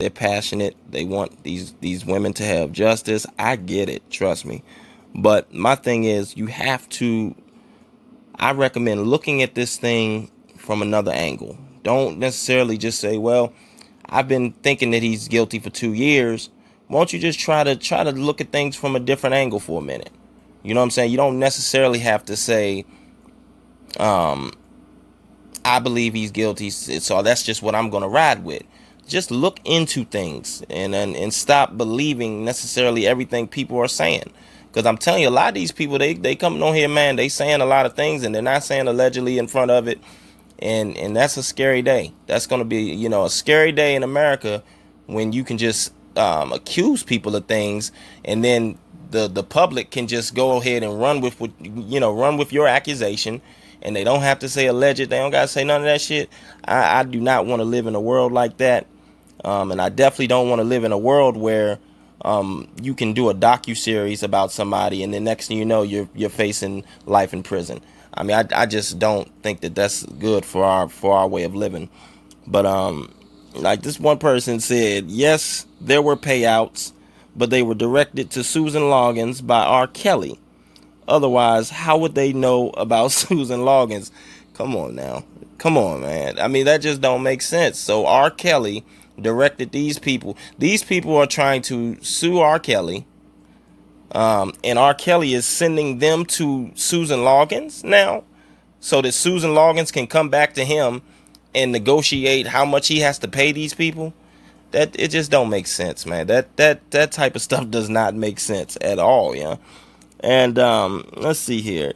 They're passionate. They want these women to have justice. I get it. Trust me. But my thing is, you have to. I recommend looking at this thing from another angle. Don't necessarily just say, "Well, I've been thinking that he's guilty for 2 years." Won't you just try to look at things from a different angle for a minute? You know what I'm saying? You don't necessarily have to say, I believe he's guilty, so that's just what I'm going to ride with. Just look into things and stop believing necessarily everything people are saying. Because I'm telling you, a lot of these people, they coming on here, man, they saying a lot of things and they're not saying allegedly in front of it. And that's a scary day. That's going to be, a scary day in America when you can just accuse people of things, and then the public can just go ahead and run with your accusation, and they don't have to say alleged. They don't got to say none of that shit. I do not want to live in a world like that. And I definitely don't want to live in a world where you can do a docu-series about somebody and the next thing you know, you're facing life in prison. I mean, I just don't think that that's good for our way of living. But like this one person said, yes, there were payouts, but they were directed to Susan Loggins by R. Kelly. Otherwise, how would they know about Susan Loggins? Come on now. Come on, man. I mean, that just don't make sense. So R. Kelly directed these people. These people are trying to sue R. Kelly. And R. Kelly is sending them to Susan Loggins now, so that Susan Loggins can come back to him and negotiate how much he has to pay these people. That it just don't make sense, man. That type of stuff does not make sense at all, yeah. And let's see here.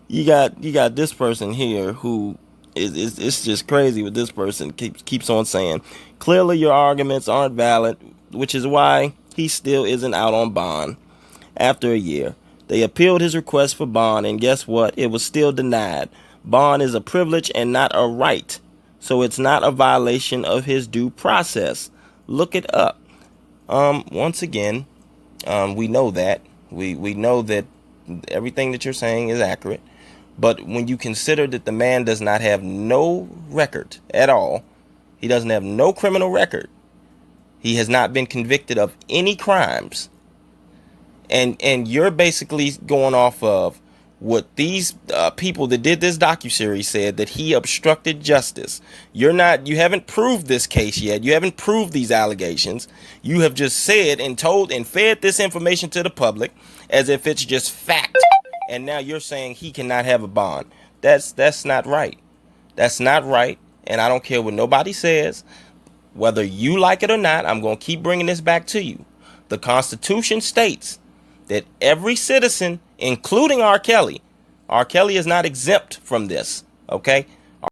You got this person here who is it's just crazy what this person keeps on saying. Clearly your arguments aren't valid, which is why he still isn't out on bond. After a year, they appealed his request for bond, and guess what? It was still denied. Bond is a privilege and not a right, so it's not a violation of his due process. Look it up. Once again, we know that. We know that everything that you're saying is accurate. But when you consider that the man does not have no record at all, he doesn't have no criminal record. He has not been convicted of any crimes. And you're basically going off of what these people that did this docuseries said, that he obstructed justice. You haven't proved this case yet. You haven't proved these allegations. You have just said and told and fed this information to the public as if it's just fact. And now you're saying he cannot have a bond. That's not right. That's not right. And I don't care what nobody says. Whether you like it or not, I'm going to keep bringing this back to you. The Constitution states that every citizen, including R. Kelly is not exempt from this, okay?